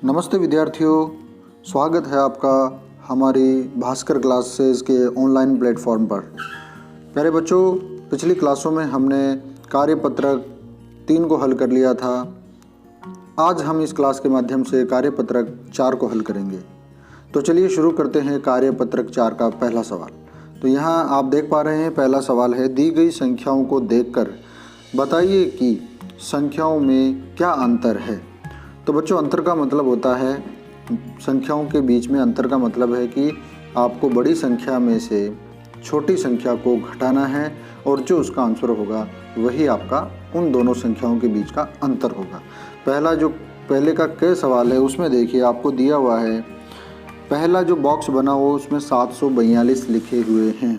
नमस्ते विद्यार्थियों, स्वागत है आपका हमारी भास्कर क्लासेस के ऑनलाइन प्लेटफॉर्म पर। प्यारे बच्चों, पिछली क्लासों में हमने कार्यपत्रक 3 को हल कर लिया था। आज हम इस क्लास के माध्यम से कार्यपत्रक 4 को हल करेंगे। तो चलिए शुरू करते हैं कार्यपत्रक 4 का पहला सवाल। तो यहाँ आप देख पा रहे हैं, पहला सवाल है, दी गई संख्याओं को देखकर बताइए कि संख्याओं में क्या अंतर है। तो बच्चों, अंतर का मतलब होता है, संख्याओं के बीच में अंतर का मतलब है कि आपको बड़ी संख्या में से छोटी संख्या को घटाना है और जो उसका आंसर होगा वही आपका उन दोनों संख्याओं के बीच का अंतर होगा। पहले का क्या सवाल है उसमें देखिए, आपको दिया हुआ है, पहला जो बॉक्स बना हो उसमें 742 लिखे हुए हैं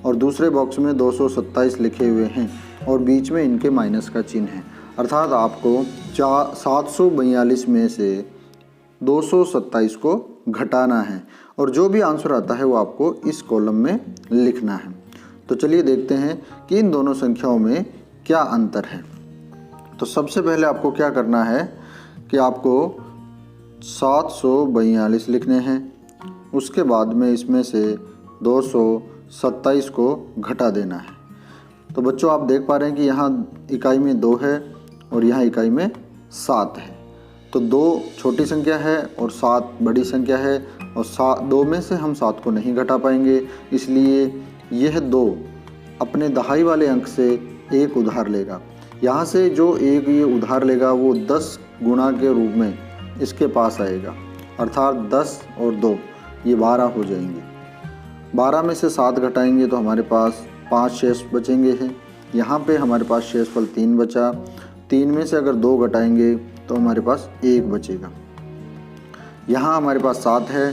और दूसरे बॉक्स में 227 लिखे हुए हैं और बीच में इनके माइनस का चिन्ह है। अर्थात आपको 742 में से 227 को घटाना है और जो भी आंसर आता है वो आपको इस कॉलम में लिखना है। तो चलिए देखते हैं कि इन दोनों संख्याओं में क्या अंतर है। तो सबसे पहले आपको क्या करना है कि आपको 742 लिखने हैं, उसके बाद में इसमें से 227 को घटा देना है। तो बच्चों, आप देख पा रहे हैं कि यहाँ इकाई में 2 है और यहाँ इकाई में 7 है। तो 2 छोटी संख्या है और 7 बड़ी संख्या है और 2 में से हम 7 को नहीं घटा पाएंगे, इसलिए यह 2 अपने दहाई वाले अंक से 1 उधार लेगा। यहाँ से जो 1 ये उधार लेगा वो 10 गुणा के रूप में इसके पास आएगा, अर्थात 10 और 2 ये 12 हो जाएंगे। 12 में से 7 घटाएंगे तो हमारे पास 5 शेष बचेंगे हैं। यहाँ पे हमारे पास शेषफल 3 बचा। 3 में से अगर 2 घटाएंगे तो हमारे पास 1 बचेगा। यहाँ हमारे पास 7 है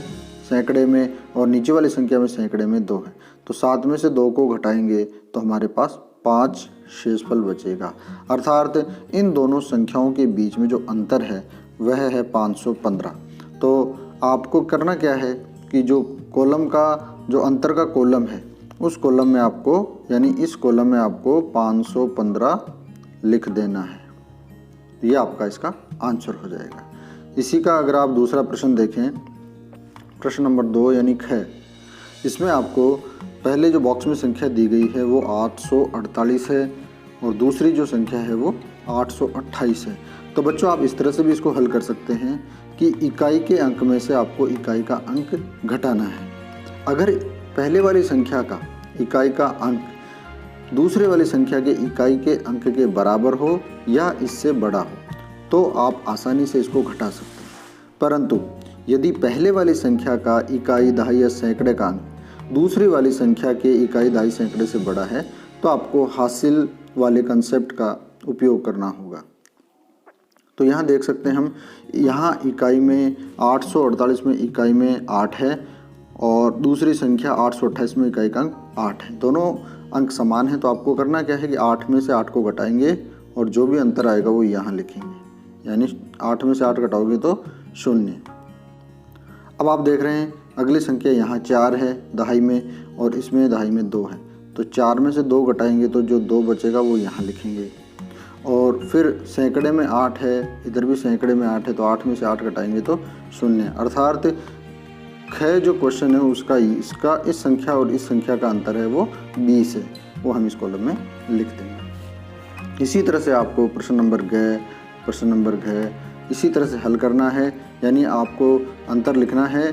सैकड़े में और नीचे वाली संख्या में सैकड़े में 2 है। तो 7 में से 2 को घटाएंगे तो हमारे पास 5 शेषफल बचेगा। अर्थात इन दोनों संख्याओं के बीच में जो अंतर है वह है 515। तो आपको करना क्या है कि जो कॉलम का जो अंतर का कॉलम है उस कॉलम में आपको, यानी इस कॉलम में आपको 515 लिख देना है। ये आपका इसका आंसर हो जाएगा। इसी का अगर आप दूसरा प्रश्न देखें, प्रश्न नंबर 2 यानी ख, इसमें आपको पहले जो बॉक्स में संख्या दी गई है वो 848 है और दूसरी जो संख्या है वो 828 है। तो बच्चों, आप इस तरह से भी इसको हल कर सकते हैं कि इकाई के अंक में से आपको इकाई का अंक घटाना है। अगर पहले वाली संख्या का इकाई का अंक दूसरे वाली संख्या के इकाई के अंक के बराबर हो या इससे बड़ा हो तो आप आसानी से इसको घटा सकते हैं। परंतु यदि पहले वाली संख्या का इकाई, दहाई या सैकड़े का अंक दूसरी वाली संख्या के इकाई, दहाई, सैकड़े से बड़ा है तो आपको हासिल वाले कंसेप्ट का उपयोग करना होगा। तो यहाँ देख सकते हैं हम, यहाँ इकाई में 848 में इकाई में 8 है और दूसरी संख्या 828 में इकाई का अंक 8 है। दोनों अंक समान हैं। तो आपको करना क्या है कि 8 में से 8 को घटाएंगे और जो भी अंतर आएगा वो यहाँ लिखेंगे, यानी 8 में से 8 घटाओगे तो 0। अब आप देख रहे हैं अगली संख्या यहाँ 4 है दहाई में और इसमें दहाई में 2 है। तो 4 में से 2 घटाएंगे तो जो 2 बचेगा वो यहाँ लिखेंगे और फिर सैकड़े में 8 है, इधर भी सैकड़े में 8 है तो 8 में से 8 घटाएंगे तो 0। अर्थात ख जो क्वेश्चन है उसका इसका इस संख्या और इस संख्या का अंतर है वो 20 है, वो हम इस कॉलम में लिख देंगे। इसी तरह से आपको प्रश्न नंबर घ इसी तरह से हल करना है, यानी आपको अंतर लिखना है।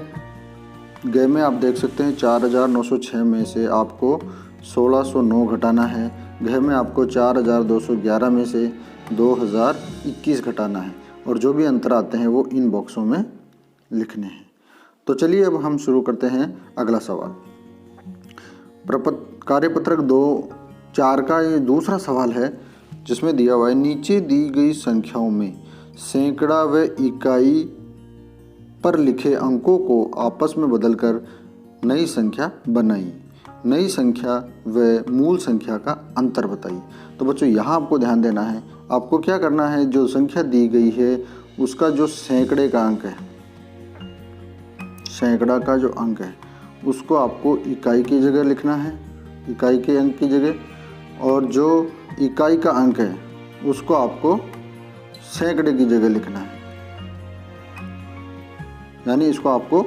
ग में आप देख सकते हैं 4906 में से आपको 1609 घटाना है। घ में आपको 4211 में से 2021 घटाना है और जो भी अंतर आते हैं वो इन बॉक्सों में लिखने हैं। तो चलिए अब हम शुरू करते हैं अगला सवाल। कार्यपत्रक 4 का ये दूसरा सवाल है जिसमें दिया हुआ है, नीचे दी गई संख्याओं में सैकड़ा व इकाई पर लिखे अंकों को आपस में बदलकर नई संख्या बनाइए। नई संख्या व मूल संख्या का अंतर बताइए। तो बच्चों, यहाँ आपको ध्यान देना है। आपको क्या करना है, जो संख्या दी गई है उसका जो सैकड़े का अंक है, सैकड़ा का जो अंक है उसको आपको इकाई की जगह लिखना है, इकाई के अंक की जगह, और जो इकाई का अंक है उसको आपको सैकड़े की जगह लिखना है। यानी इसको आपको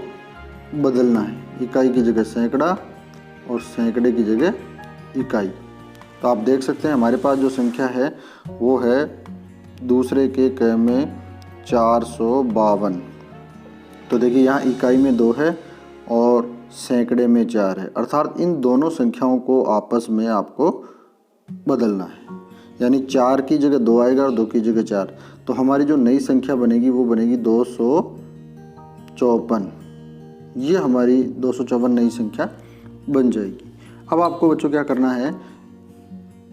बदलना है, इकाई की जगह सैकड़ा और सैकड़े की जगह इकाई। तो आप देख सकते हैं हमारे पास जो संख्या है वो है दूसरे के क में 452। तो देखिए यहाँ इकाई में 2 है और सैकड़े में 4 है, अर्थात इन दोनों संख्याओं को आपस में आपको बदलना है। यानी 4 की जगह 2 आएगा और 2 की जगह 4। तो हमारी जो नई संख्या बनेगी वो बनेगी 254। ये हमारी 254 नई संख्या बन जाएगी। अब आपको बच्चों क्या करना है,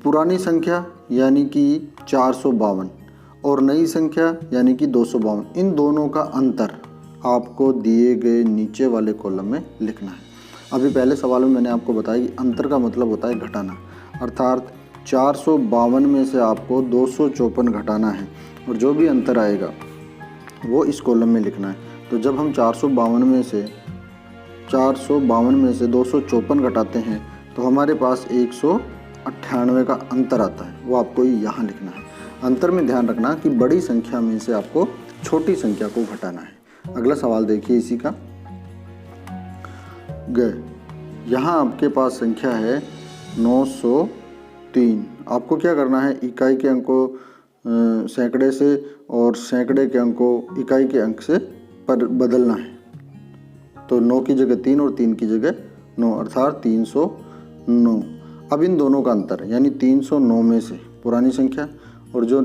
पुरानी संख्या यानी कि 452 और नई संख्या यानी कि 252, इन दोनों का अंतर आपको दिए गए नीचे वाले कॉलम में लिखना है। अभी पहले सवाल में मैंने आपको बताया कि अंतर का मतलब होता है घटाना, अर्थात 452 में से आपको 254 घटाना है और जो भी अंतर आएगा वो इस कॉलम में लिखना है। तो जब हम 452 में से 254 घटाते हैं तो हमारे पास 198 का अंतर आता है, वो आपको यहाँ लिखना है। अंतर में ध्यान रखना कि बड़ी संख्या में से आपको छोटी संख्या को घटाना है। अगला सवाल देखिए इसी का। यहाँ आपके पास संख्या है 903। आपको क्या करना है, इकाई के अंक को सैकड़े से और सैकड़े के अंक को इकाई के अंक से पर बदलना है। तो 9 की जगह 3 और 3 की जगह 9, अर्थात 309। अब इन दोनों का अंतर यानी 309 में से पुरानी संख्या और जो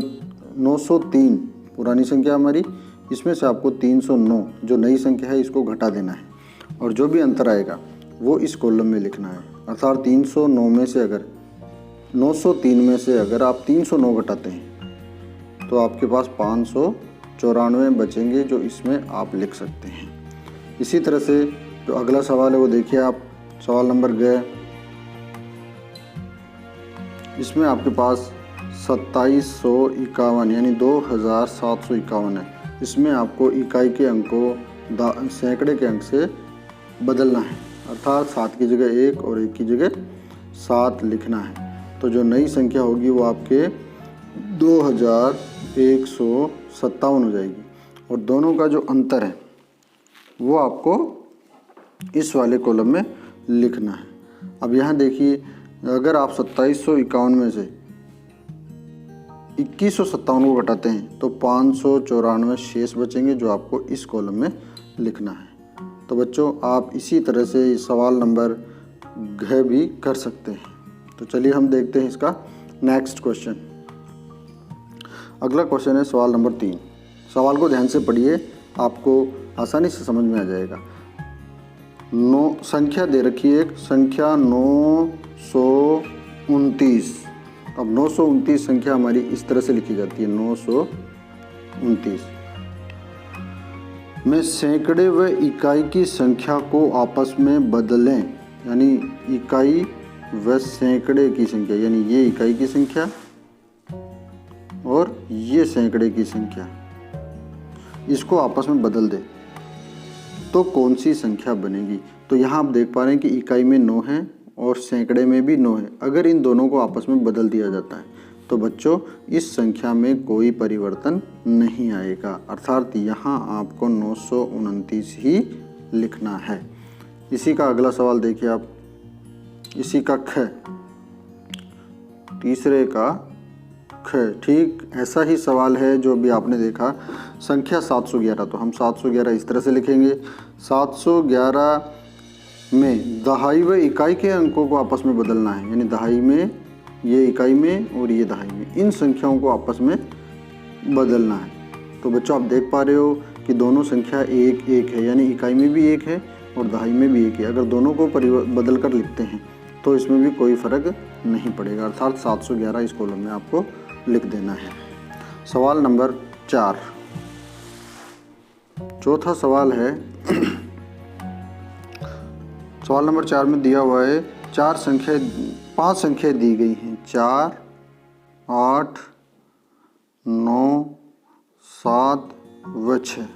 903 पुरानी संख्या हमारी, इसमें से आपको 309 जो नई संख्या है इसको घटा देना है और जो भी अंतर आएगा वो इस कॉलम में लिखना है। अर्थात 309 में से अगर 903 में से अगर आप 309 घटाते हैं तो आपके पास 594 बचेंगे जो इसमें आप लिख सकते हैं। इसी तरह से जो अगला सवाल है वो देखिए आप, सवाल नंबर गए, इसमें आपके पास 2751 यानी 2751 है। इसमें आपको इकाई के अंक को सैकड़े के अंक से बदलना है, अर्थात 7 की जगह 1 और 1 की जगह 7 लिखना है। तो जो नई संख्या होगी वो आपके 2157 हो जाएगी और दोनों का जो अंतर है वो आपको इस वाले कॉलम में लिखना है। अब यहाँ देखिए, अगर आप 2751 में से 2157 को घटाते हैं तो 594 शेष बचेंगे जो आपको इस कॉलम में लिखना है। तो बच्चों आप इसी तरह से इस सवाल नंबर घ भी कर सकते हैं। तो चलिए हम देखते हैं इसका नेक्स्ट क्वेश्चन। अगला क्वेश्चन है सवाल नंबर 3। सवाल को ध्यान से पढ़िए, आपको आसानी से समझ में आ जाएगा। संख्या दे रखी है, एक संख्या 929। अब 929 संख्या हमारी इस तरह से लिखी जाती है, 929 में सैकड़े व इकाई की संख्या को आपस में बदलें। यानी इकाई व सैकड़े की संख्या, यानी ये इकाई की संख्या और ये सैकड़े की संख्या, इसको आपस में बदल दे तो कौन सी संख्या बनेगी। तो यहाँ आप देख पा रहे हैं कि इकाई में 9 है और सैकड़े में भी 9 है। अगर इन दोनों को आपस में बदल दिया जाता है तो बच्चों इस संख्या में कोई परिवर्तन नहीं आएगा, अर्थात यहाँ आपको 929 ही लिखना है। इसी का अगला सवाल देखिए आप, इसी का ख, तीसरे का ख, ठीक ऐसा ही सवाल है जो भी आपने देखा। संख्या 711, तो हम 711 इस तरह से लिखेंगे। 711 में दहाई व इकाई के अंकों को आपस में बदलना है, यानी दहाई में, ये इकाई में और ये दहाई में, इन संख्याओं को आपस में बदलना है। तो बच्चों आप देख पा रहे हो कि दोनों संख्या 1 1 है, यानी इकाई में भी 1 है और दहाई में भी 1 है। अगर दोनों को बदल कर लिखते हैं तो इसमें भी कोई फ़र्क नहीं पड़ेगा, अर्थात 711 इस कॉलम में आपको लिख देना है। सवाल नंबर 4, चौथा सवाल है। सवाल नंबर 4 में दिया हुआ है 5 संख्याएं दी गई हैं, 4, 8, 9, 7 व 6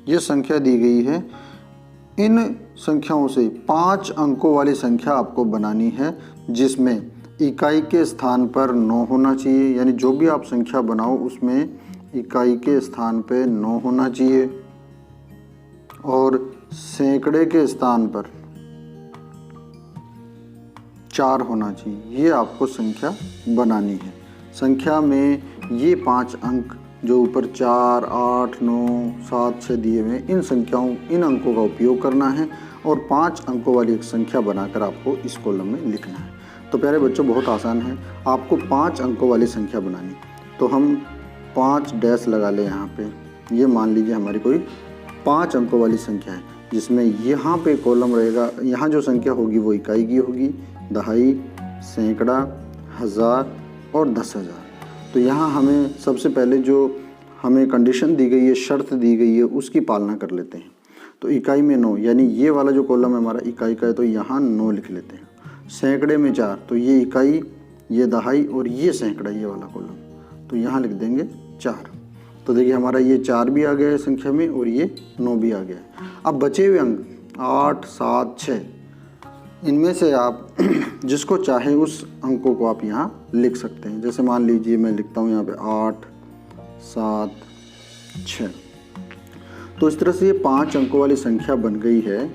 ये संख्या दी गई है। इन संख्याओं से 5 अंकों वाली संख्या आपको बनानी है जिसमें इकाई के स्थान पर 9 होना चाहिए, यानी जो भी आप संख्या बनाओ उसमें इकाई के स्थान पे 9 होना चाहिए। और सैकड़े के स्थान पर 4 होना चाहिए। ये आपको संख्या बनानी है। संख्या में ये 5 अंक जो ऊपर 4, 8, 9, 7, 6 दिए हुए इन अंकों का उपयोग करना है और 5 अंकों वाली एक संख्या बनाकर आपको इस कॉलम में लिखना है। तो प्यारे बच्चों, बहुत आसान है। आपको 5 अंकों वाली संख्या बनानी, तो हम 5 डैश लगा लें यहाँ पे। ये मान लीजिए हमारी कोई 5 अंकों वाली संख्या है, जिसमें यहाँ पे कॉलम रहेगा। यहाँ जो संख्या होगी वो इकाई की होगी, दहाई, सैकड़ा, हज़ार और 10,000। तो यहाँ हमें सबसे पहले जो हमें कंडीशन दी गई है, शर्त दी गई है, उसकी पालना कर लेते हैं। तो इकाई में 9, यानी ये वाला जो कॉलम है हमारा इकाई का है, तो यहाँ 9 लिख लेते हैं। सैकड़े में 4, तो ये इकाई, ये दहाई और ये सैकड़ा, ये वाला कॉलम, तो यहाँ लिख देंगे 4। तो देखिए हमारा ये 4 भी आ गया है संख्या में और ये 9 भी आ गया है। अब बचे हुए अंक 8, 7, 6, इनमें से आप जिसको चाहे उस अंकों को आप यहाँ लिख सकते हैं। जैसे मान लीजिए मैं लिखता हूँ यहाँ पे 8, 7, 6। तो इस तरह से ये 5 अंकों वाली संख्या बन गई है,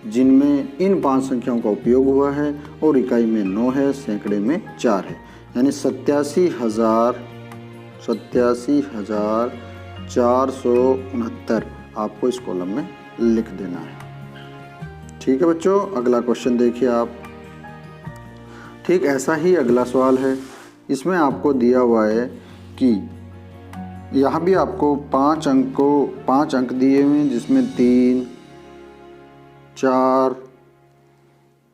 जिनमें इन 5 संख्याओं का उपयोग हुआ है और इकाई में 9 है, सैकड़े में 4 है, यानी 87,469 आपको इस कॉलम में लिख देना है। ठीक है बच्चों, अगला क्वेश्चन देखिए आप। ठीक ऐसा ही अगला सवाल है। इसमें आपको दिया हुआ है कि यहाँ भी आपको 5 अंक दिए हुए हैं, जिसमें 3, 4,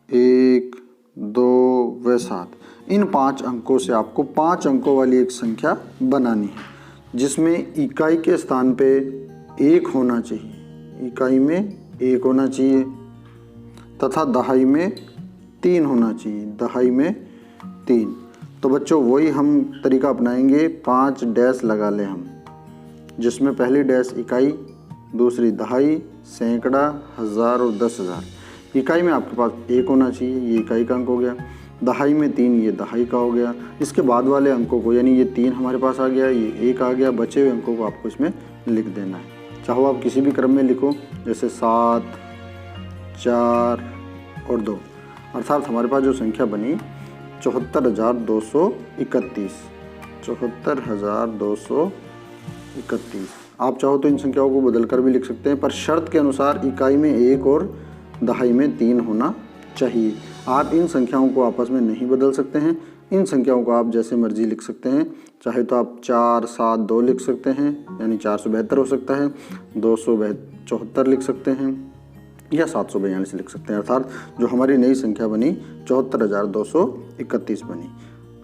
1, 2 व 7। इन 5 अंकों से आपको 5 अंकों वाली एक संख्या बनानी है, जिसमें इकाई के स्थान पे 1 होना चाहिए, इकाई में 1 होना चाहिए, तथा दहाई में 3 होना चाहिए, दहाई में 3। तो बच्चों वही हम तरीका अपनाएंगे, 5 डैश लगा लें हम, जिसमें पहली डैश इकाई, दूसरी दहाई, सैकड़ा, हज़ार और 10,000। इकाई में आपके पास 1 होना चाहिए, ये इकाई का अंक हो गया। दहाई में 3, ये दहाई का हो गया। इसके बाद वाले अंकों को, यानी ये 3 हमारे पास आ गया, ये 1 आ गया, बचे हुए अंकों को आपको इसमें लिख देना है। चाहो आप किसी भी क्रम में लिखो, जैसे 7, 4 और 2, अर्थात हमारे पास जो संख्या बनी 74,231, 74,231। आप चाहो तो इन संख्याओं को बदलकर भी लिख सकते हैं, पर शर्त के अनुसार इकाई में 1 और दहाई में 3 होना चाहिए। आप इन संख्याओं को आपस में नहीं बदल सकते हैं। इन संख्याओं को आप जैसे मर्जी लिख सकते हैं। चाहे तो आप 4, 7, 2 लिख सकते हैं, यानी 472 हो सकता है, 274 लिख सकते हैं, या 742 लिख सकते हैं। अर्थात जो हमारी नई संख्या बनी 74,231 बनी।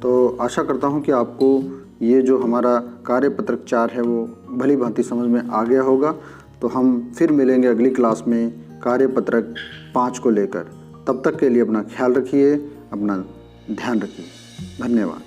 तो आशा करता हूँ कि आपको ये जो हमारा कार्यपत्रक 4 है वो भली भांति समझ में आ गया होगा। तो हम फिर मिलेंगे अगली क्लास में कार्यपत्रक 5 को लेकर। तब तक के लिए अपना ख्याल रखिए, अपना ध्यान रखिए। धन्यवाद।